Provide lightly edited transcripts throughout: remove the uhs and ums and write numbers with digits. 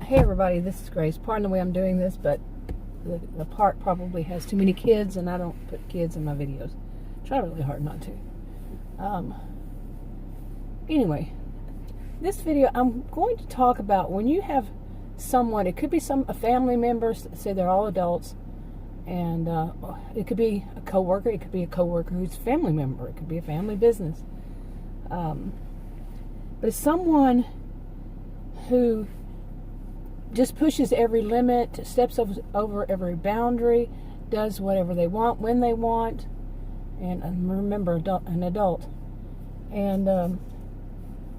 Hey everybody, this is Grace. Pardon the way I'm doing this, but the part probably has too many kids, and I don't put kids in my videos. Try really hard not to. Anyway, this video I'm going to talk about when you have someone. It could be a family member. Say they're all adults, and it could be a coworker. It could be a coworker who's a family member. It could be a family business. But it's someone who just pushes every limit, steps over every boundary, does whatever they want when they want, and remember, an adult, and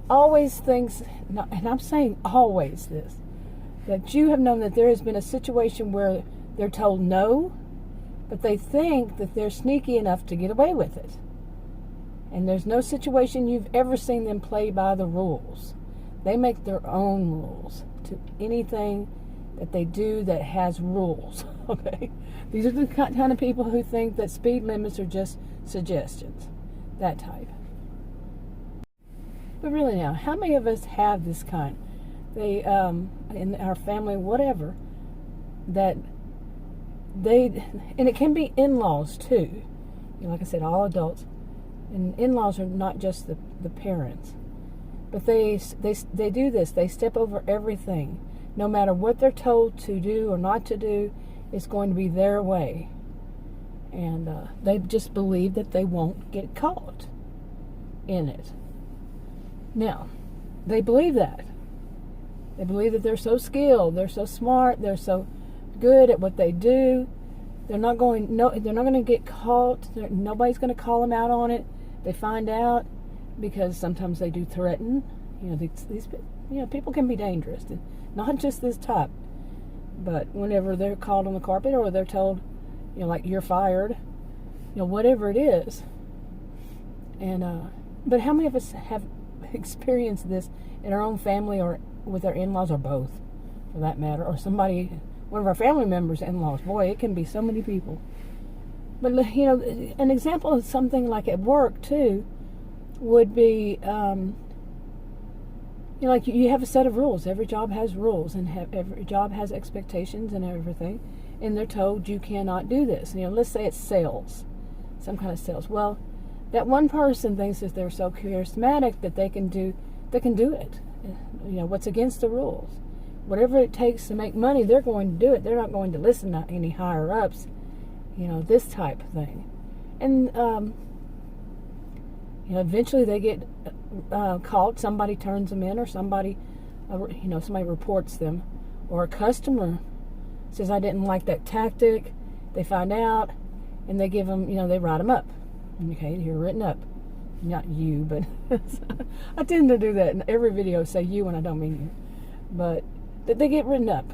always thinks, and I'm saying always this, that you have known that there has been a situation where they're told no, but they think that they're sneaky enough to get away with it. And there's no situation you've ever seen them play by the rules. They make their own rules to anything that they do that has rules. Okay? These are the kind of people who think that speed limits are just suggestions. That type. But really now, how many of us have this kind? They, in our family, whatever, that they, and it can be in-laws too. You know, like I said, all adults. And in-laws are not just the parents. But they do this. They step over everything. No matter what they're told to do or not to do, it's going to be their way. And they just believe that they won't get caught in it. Now, they believe that. They believe that they're so skilled, they're so smart, they're so good at what they do. They're not going to get caught. Nobody's going to call them out on it. They find out because sometimes they do threaten. You know, these people can be dangerous, and not just this type. But whenever they're called on the carpet or they're told, you know, like you're fired, you know, whatever it is. And but how many of us have experienced this in our own family or with our in-laws, or both, for that matter, or one of our family members' in-laws? Boy, it can be so many people. But, you know, an example of something like at work, too, would be, you know, like you have a set of rules. Every job has rules, and every job has expectations and everything. And they're told you cannot do this. You know, let's say it's sales, some kind of sales. Well, that one person thinks that they're so charismatic that they can do it. You know, what's against the rules? Whatever it takes to make money, they're going to do it. They're not going to listen to any higher ups. You know, this type of thing. And, you know, eventually they get caught. Somebody turns them in, or somebody reports them. Or a customer says, I didn't like that tactic. They find out, and they give them, you know, they write them up. Okay, you're written up. Not you, but I tend to do that in every video, say you when I don't mean you. But they get written up.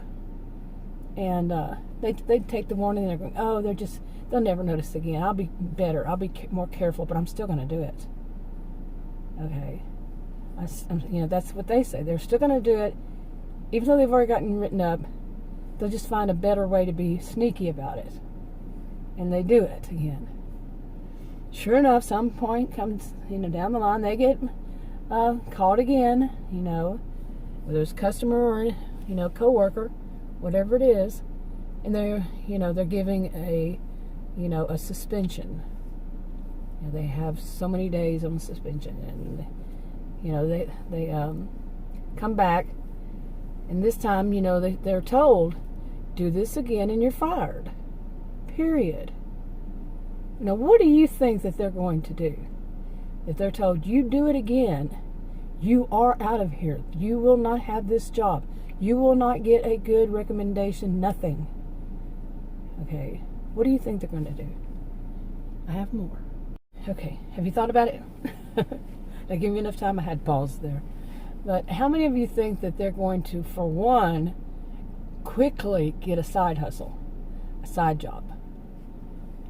And they take the warning, and they're going, oh, they'll never notice again. I'll be better. I'll be more careful, but I'm still going to do it. Okay. You know, that's what they say. They're still going to do it. Even though they've already gotten written up, they'll just find a better way to be sneaky about it. And they do it again. Sure enough, some point comes, you know, down the line, they get caught again, you know, whether it's customer or, you know, coworker, whatever it is, and they're giving a suspension. You know, they have so many days on suspension, and you know they come back, and this time, you know, they're told, do this again and you're fired. Period. Now, what do you think that they're going to do? If they're told, you do it again, you are out of here. You will not have this job. You will not get a good recommendation, nothing. Okay, what do you think they're going to do? I have more. Okay, have you thought about it? I give you enough time, I had pause there. But how many of you think that they're going to, for one, quickly get a side hustle, a side job?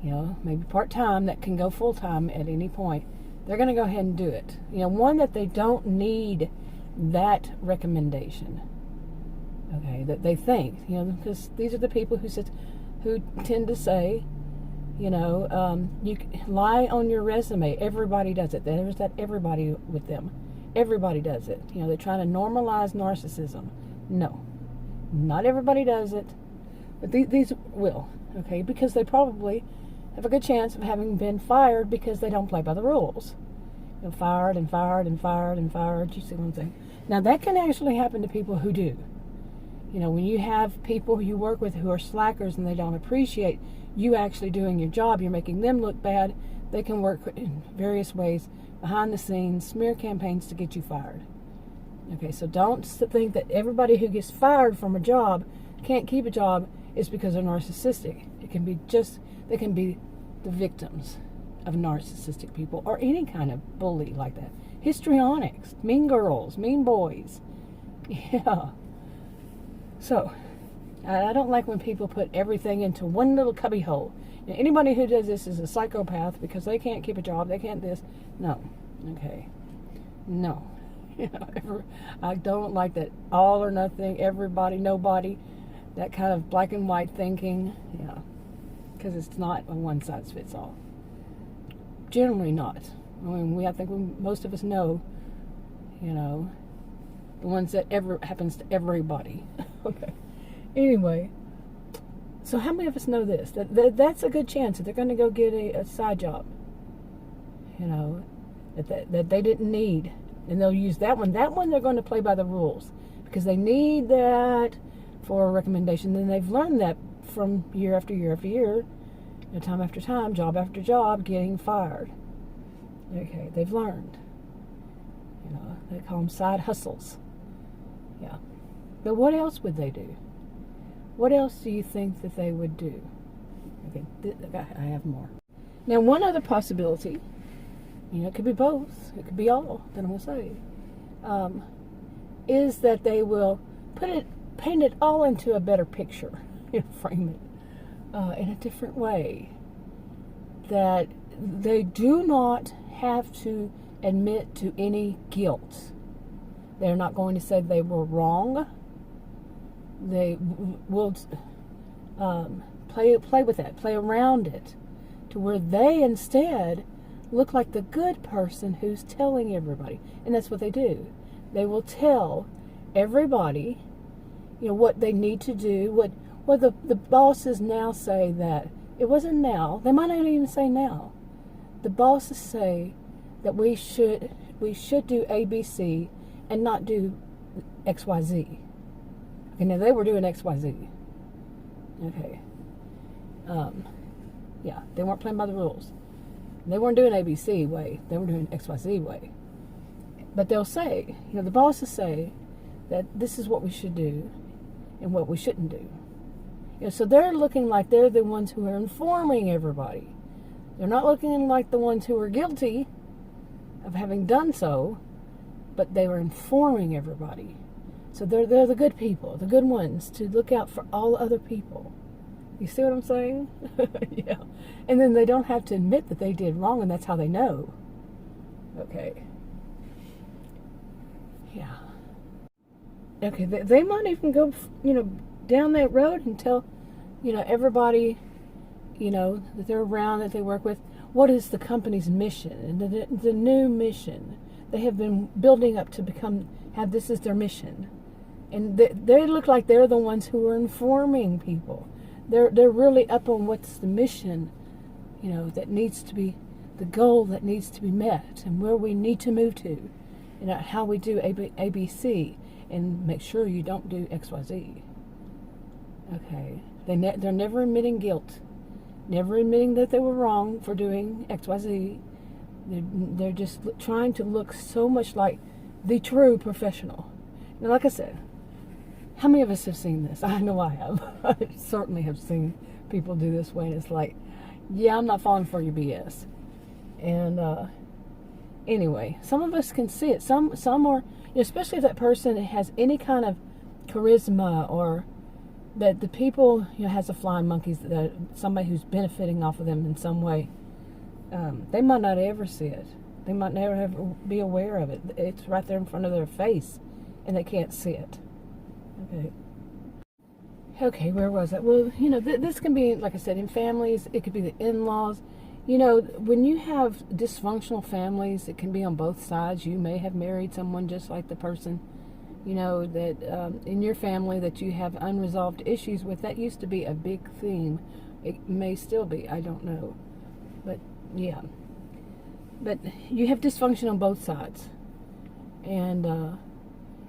You know, maybe part-time that can go full-time at any point. They're going to go ahead and do it. You know, one that they don't need that recommendation. Okay, that they think, you know, because these are the people who tend to say, you know, you lie on your resume. Everybody does it. There's that everybody with them. Everybody does it. You know, they're trying to normalize narcissism. No, Not everybody does it, but these will, okay, because they probably have a good chance of having been fired because they don't play by the rules. Fired and fired and fired and fired. You see what I'm saying? Now, that can actually happen to people who do. When you have people you work with who are slackers and they don't appreciate you actually doing your job, you're making them look bad, they can work in various ways behind the scenes, smear campaigns to get you fired. Okay, so don't think that everybody who gets fired from a job can't keep a job is because they're narcissistic. They can be the victims of narcissistic people or any kind of bully like that. Histrionics, mean girls, mean boys. Yeah. So, I don't like when people put everything into one little cubby hole. Anybody who does this is a psychopath because they can't keep a job, they can't this. No. Okay. No. I don't like that all or nothing, everybody, nobody, that kind of black and white thinking. Yeah. Because it's not a one size fits all. Generally not. I think most of us know, the ones that ever happens to everybody. Okay. Anyway, so how many of us know this? That's a good chance that they're going to go get a side job, that they didn't need. And they'll use that one. That one they're going to play by the rules because they need that for a recommendation. Then they've learned that from year after year after year, time after time, job after job, getting fired. Okay, they've learned. They call them side hustles. Yeah. But what else would they do? What else do you think that they would do? Okay, I have more. Now, one other possibility, it could be both, it could be all that I'm going to say, is that they will paint it all into a better picture, frame it in a different way. That they do not have to admit to any guilt. They're not going to say they were wrong. They will play with that, play around it, to where they instead look like the good person who's telling everybody. And that's what they do. They will tell everybody, what they need to do, what the bosses now say that, it wasn't now, they might not even say now. The bosses say that we should do ABC and not do XYZ. Okay, now they were doing XYZ. Okay. Yeah, they weren't playing by the rules. They weren't doing ABC way. They were doing XYZ way. But they'll say, the bosses say that this is what we should do and what we shouldn't do. So they're looking like they're the ones who are informing everybody. They're not looking like the ones who are guilty of having done so, but they were informing everybody. So they're the good people, the good ones, to look out for all other people. You see what I'm saying? Yeah. And then they don't have to admit that they did wrong, and that's how they know. Okay. Yeah. Okay, they might even go, down that road and tell, everybody, that they're around, that they work with, what is the company's mission, and the new mission. They have been building up to have this as their mission. And they look like they're the ones who are informing people. They're really up on what's the mission, that needs to be, the goal that needs to be met, and where we need to move to, how we do ABC, and make sure you don't do XYZ. Okay, they're never admitting guilt, never admitting that they were wrong for doing XYZ. They're just trying to look so much like the true professional. Now, like I said, how many of us have seen this? I know I have. I certainly have seen people do this way, and it's like, yeah, I'm not falling for your BS. And anyway, some of us can see it. Some are, especially if that person has any kind of charisma, or that the people, has a flying monkeys, that somebody who's benefiting off of them in some way. They might not ever see it. They might never be aware of it. It's right there in front of their face, and they can't see it. Okay, where was it? Well, this can be, like I said, in families. It could be the in-laws. When you have dysfunctional families, it can be on both sides. You may have married someone just like the person you know, that in your family that you have unresolved issues with. That used to be a big theme. It may still be, I don't know. But yeah. But you have dysfunction on both sides. And,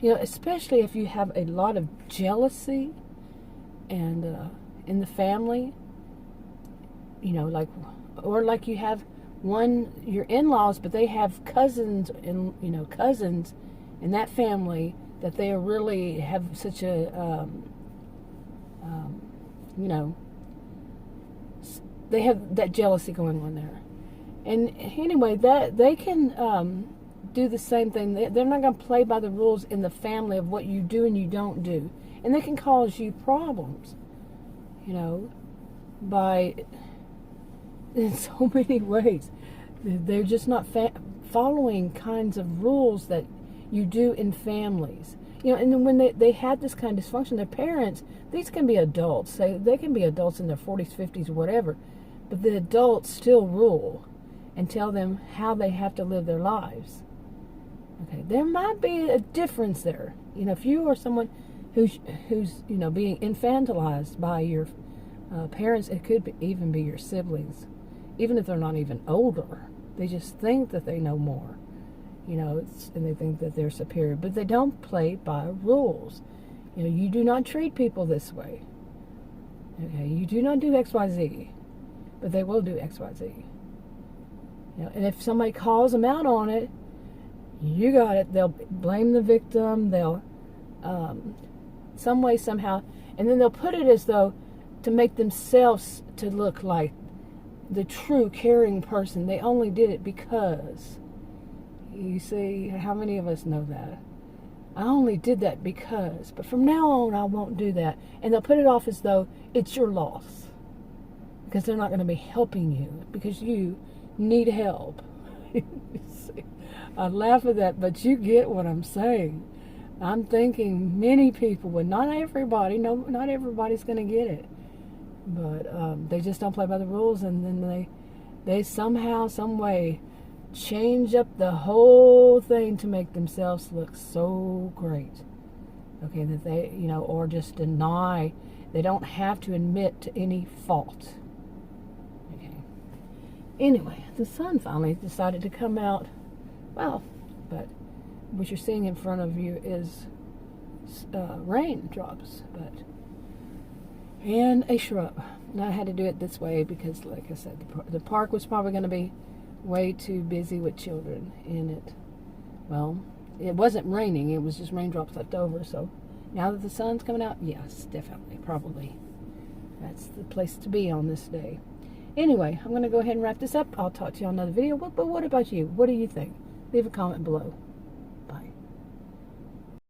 you know, especially if you have a lot of jealousy and in the family, you know, like, or like you have your in-laws, but they have cousins in that family that they really have such a, you know, they have that jealousy going on there. And anyway, that they can do the same thing. They're not going to play by the rules in the family of what you do and you don't do. And they can cause you problems, you know, in so many ways. They're just not following kinds of rules that you do in families. You know, and then when they had this kind of dysfunction, their parents, these can be adults. They can be adults in their 40s, 50s, whatever. But the adults still rule and tell them how they have to live their lives. Okay, there might be a difference there. You know, if you are someone who's you know, being infantilized by your parents, it could even be your siblings, even if they're not even older. They just think that they know more, you know, and they think that they're superior, but they don't play by rules. You know, you do not treat people this way. Okay, you do not do X, Y, Z, but they will do X, Y, Z. You know, and if somebody calls them out on it, you got it. They'll blame the victim. They'll, some way, somehow, and then they'll put it as though to make themselves to look like the true caring person. They only did it because. You see, how many of us know that? I only did that because, but from now on I won't do that. And they'll put it off as though it's your loss, because they're not going to be helping you, because you need help. See, I laugh at that, but you get what I'm saying. I'm thinking many people, but not everybody. No, not everybody's going to get it. But they just don't play by the rules, and then they somehow, some way, change up the whole thing to make themselves look so great. Okay, that they, you know, or just deny. They don't have to admit to any fault. Okay. Anyway, the sun finally decided to come out. Well, but what you're seeing in front of you is raindrops, and a shrub. Now I had to do it this way because, like I said, the park was probably going to be way too busy with children in it. Well, it wasn't raining, it was just raindrops left over. So now that the sun's coming out, yes, definitely, probably that's the place to be on this day. Anyway, I'm going to go ahead and wrap this up. I'll talk to you on another video. But what about you? What do you think? Leave a comment below.